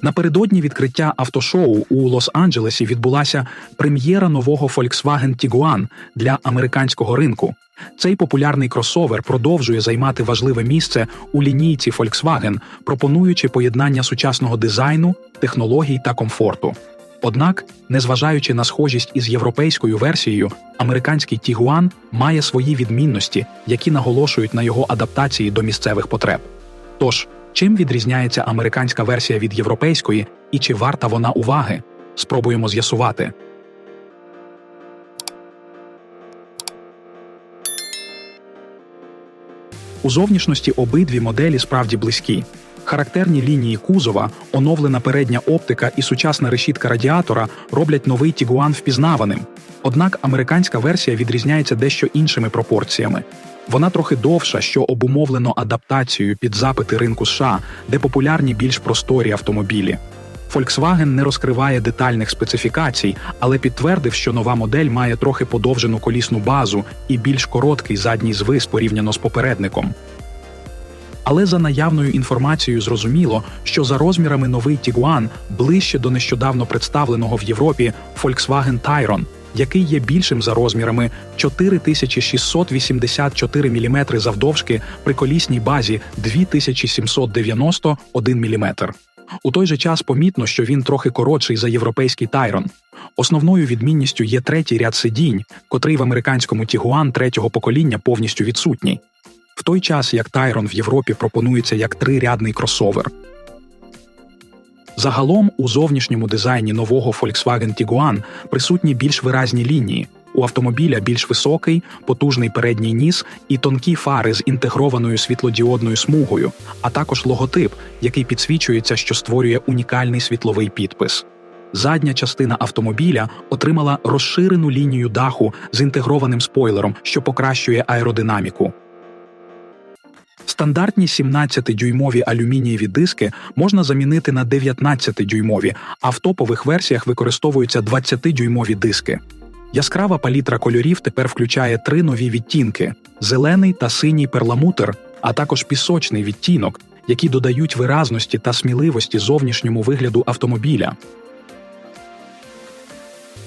Напередодні відкриття автошоу у Лос-Анджелесі відбулася прем'єра нового Volkswagen Tiguan для американського ринку. Цей популярний кросовер продовжує займати важливе місце у лінійці Volkswagen, пропонуючи поєднання сучасного дизайну, технологій та комфорту. Однак, незважаючи на схожість із європейською версією, американський Tiguan має свої відмінності, які наголошують на його адаптації до місцевих потреб. Тож, чим відрізняється американська версія від європейської і чи варта вона уваги? Спробуємо з'ясувати. У зовнішності обидві моделі справді близькі. Характерні лінії кузова, оновлена передня оптика і сучасна решітка радіатора роблять новий Tiguan впізнаваним. Однак американська версія відрізняється дещо іншими пропорціями. Вона трохи довша, що обумовлено адаптацією під запити ринку США, де популярні більш просторі автомобілі. Volkswagen не розкриває детальних специфікацій, але підтвердив, що нова модель має трохи подовжену колісну базу і більш короткий задній звис порівняно з попередником. Але за наявною інформацією зрозуміло, що за розмірами новий Tiguan ближче до нещодавно представленого в Європі Volkswagen Tayron, який є більшим за розмірами 4684 мм завдовжки при колісній базі 2791 мм. У той же час помітно, що він трохи коротший за європейський Tayron. Основною відмінністю є третій ряд сидінь, котрий в американському Tiguan третього покоління повністю відсутній. В той час, як Tayron в Європі пропонується як трирядний кросовер. Загалом, у зовнішньому дизайні нового Volkswagen Tiguan присутні більш виразні лінії. У автомобіля більш високий, потужний передній ніс і тонкі фари з інтегрованою світлодіодною смугою, а також логотип, який підсвічується, що створює унікальний світловий підпис. Задня частина автомобіля отримала розширену лінію даху з інтегрованим спойлером, що покращує аеродинаміку. Стандартні 17-дюймові алюмінієві диски можна замінити на 19-дюймові, а в топових версіях використовуються 20-дюймові диски. Яскрава палітра кольорів тепер включає 3 нові відтінки – зелений та синій перламутр, а також пісочний відтінок, які додають виразності та сміливості зовнішньому вигляду автомобіля.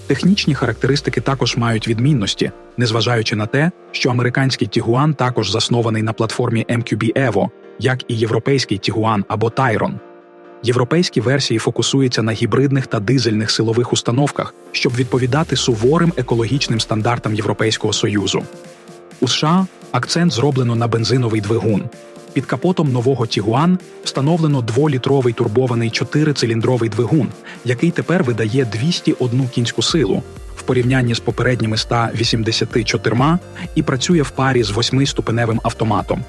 Технічні характеристики також мають відмінності, незважаючи на те, що американський Tiguan також заснований на платформі MQB Evo, як і європейський Tiguan або Tayron. Європейські версії фокусуються на гібридних та дизельних силових установках, щоб відповідати суворим екологічним стандартам Європейського Союзу. У США акцент зроблено на бензиновий двигун. Під капотом нового Tiguan встановлено 2-літровий турбований 4-циліндровий двигун, який тепер видає 201 кінську силу, в порівнянні з попередніми 184 і працює в парі з 8-ступеневим автоматом.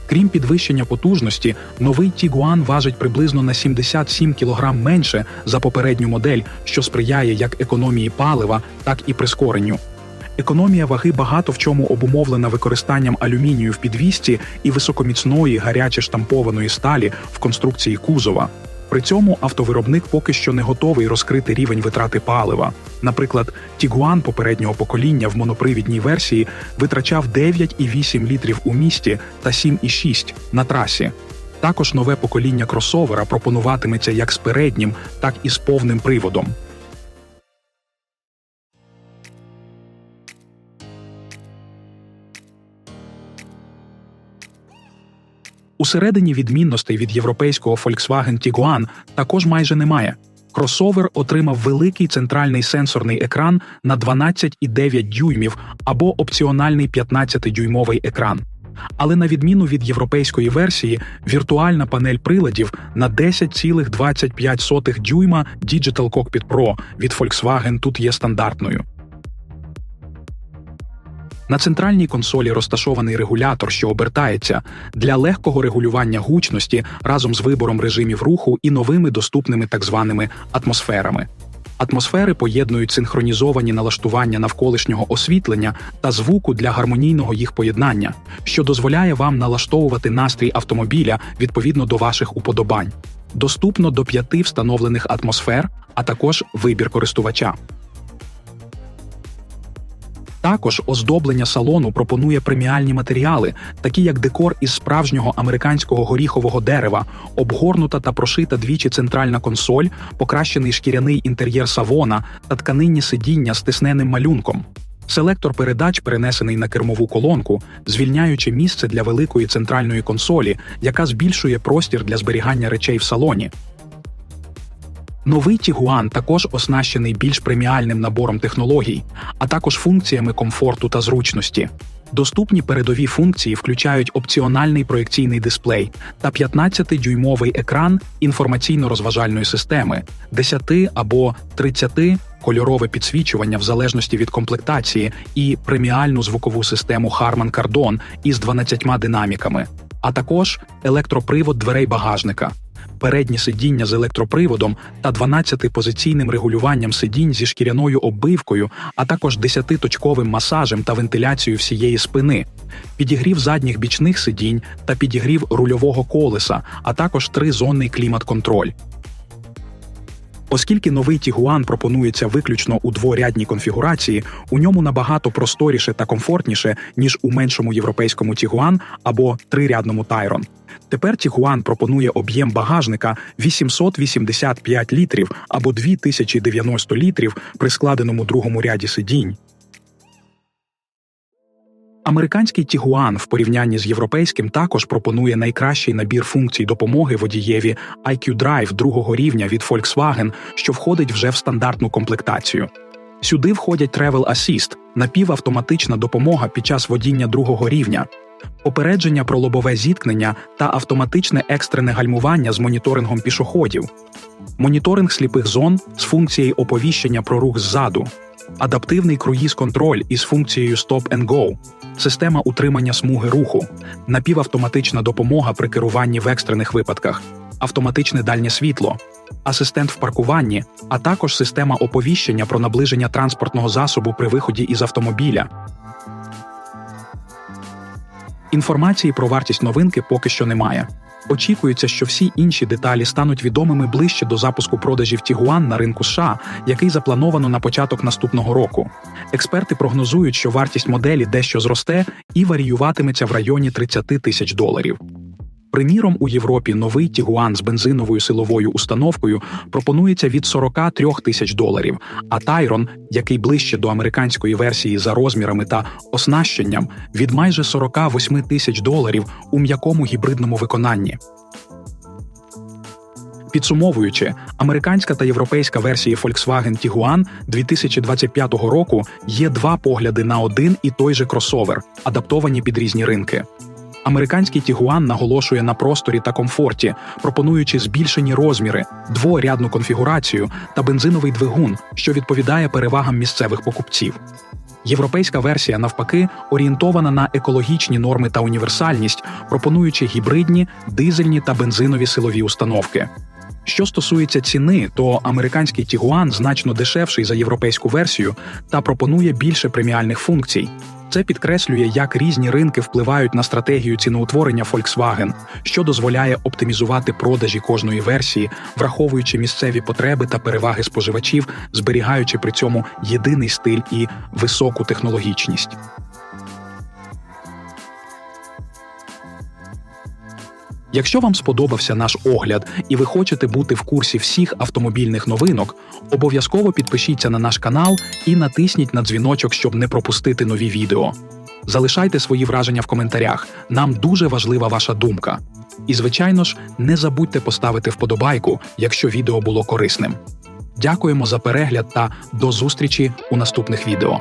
Крім підвищення потужності, новий Tiguan важить приблизно на 77 кг менше за попередню модель, що сприяє як економії палива, так і прискоренню. Економія ваги багато в чому обумовлена використанням алюмінію в підвісці і високоміцної гаряче штампованої сталі в конструкції кузова. При цьому автовиробник поки що не готовий розкрити рівень витрати палива. Наприклад, Tiguan попереднього покоління в монопривідній версії витрачав 9,8 літрів у місті та 7,6 на трасі. Також нове покоління кросовера пропонуватиметься як з переднім, так і з повним приводом. Усередині відмінностей від європейського Volkswagen Tiguan також майже немає. Кросовер отримав великий центральний сенсорний екран на 12,9 дюймів або опціональний 15-дюймовий екран. Але на відміну від європейської версії, віртуальна панель приладів на 10,25 дюйма Digital Cockpit Pro від Volkswagen тут є стандартною. На центральній консолі розташований регулятор, що обертається, для легкого регулювання гучності разом з вибором режимів руху і новими доступними так званими атмосферами. Атмосфери поєднують синхронізовані налаштування навколишнього освітлення та звуку для гармонійного їх поєднання, що дозволяє вам налаштовувати настрій автомобіля відповідно до ваших уподобань. Доступно до 5 встановлених атмосфер, а також вибір користувача. Також оздоблення салону пропонує преміальні матеріали, такі як декор із справжнього американського горіхового дерева, обгорнута та прошита двічі центральна консоль, покращений шкіряний інтер'єр салона та тканинні сидіння з тисненим малюнком. Селектор передач перенесений на кермову колонку, звільняючи місце для великої центральної консолі, яка збільшує простір для зберігання речей в салоні. Новий Tiguan також оснащений більш преміальним набором технологій, а також функціями комфорту та зручності. Доступні передові функції включають опціональний проєкційний дисплей та 15-дюймовий екран інформаційно-розважальної системи, 10 або 30-кольорове підсвічування в залежності від комплектації і преміальну звукову систему Harman Kardon із 12 динаміками, а також електропривод дверей багажника, передні сидіння з електроприводом та 12-позиційним регулюванням сидінь зі шкіряною оббивкою, а також 10-точковим масажем та вентиляцією всієї спини, підігрів задніх бічних сидінь та підігрів рульового колеса, а також 3-зонний клімат-контроль. Оскільки новий Tiguan пропонується виключно у дворядній конфігурації, у ньому набагато просторіше та комфортніше, ніж у меншому європейському Tiguan або трирядному Tayron. Тепер Tiguan пропонує об'єм багажника 885 літрів або 2090 літрів при складеному другому ряді сидінь. Американський Tiguan в порівнянні з європейським також пропонує найкращий набір функцій допомоги водієві IQ Drive другого рівня від Volkswagen, що входить вже в стандартну комплектацію. Сюди входять Travel Assist – напівавтоматична допомога під час водіння другого рівня, попередження про лобове зіткнення та автоматичне екстрене гальмування з моніторингом пішоходів, моніторинг сліпих зон з функцією оповіщення про рух ззаду, адаптивний круїз-контроль із функцією Stop and Go, система утримання смуги руху, напівавтоматична допомога при керуванні в екстрених випадках, автоматичне дальнє світло, асистент в паркуванні, а також система оповіщення про наближення транспортного засобу при виході із автомобіля. Інформації про вартість новинки поки що немає. Очікується, що всі інші деталі стануть відомими ближче до запуску продажів Tiguan на ринку США, який заплановано на початок наступного року. Експерти прогнозують, що вартість моделі дещо зросте і варіюватиметься в районі $30 000. Приміром, у Європі новий Tiguan з бензиновою силовою установкою пропонується від $43 000, а Tayron, який ближче до американської версії за розмірами та оснащенням, від майже $48 000 у м'якому гібридному виконанні. Підсумовуючи, американська та європейська версії Volkswagen Tiguan 2025 року є два погляди на один і той же кросовер, адаптовані під різні ринки. Американський Tiguan наголошує на просторі та комфорті, пропонуючи збільшені розміри, дворядну конфігурацію та бензиновий двигун, що відповідає перевагам місцевих покупців. Європейська версія, навпаки, орієнтована на екологічні норми та універсальність, пропонуючи гібридні, дизельні та бензинові силові установки. Що стосується ціни, то американський Tiguan значно дешевший за європейську версію та пропонує більше преміальних функцій. Це підкреслює, як різні ринки впливають на стратегію ціноутворення Volkswagen, що дозволяє оптимізувати продажі кожної версії, враховуючи місцеві потреби та переваги споживачів, зберігаючи при цьому єдиний стиль і високу технологічність. Якщо вам сподобався наш огляд і ви хочете бути в курсі всіх автомобільних новинок, обов'язково підпишіться на наш канал і натисніть на дзвіночок, щоб не пропустити нові відео. Залишайте свої враження в коментарях, нам дуже важлива ваша думка. І, звичайно ж, не забудьте поставити вподобайку, якщо відео було корисним. Дякуємо за перегляд та до зустрічі у наступних відео.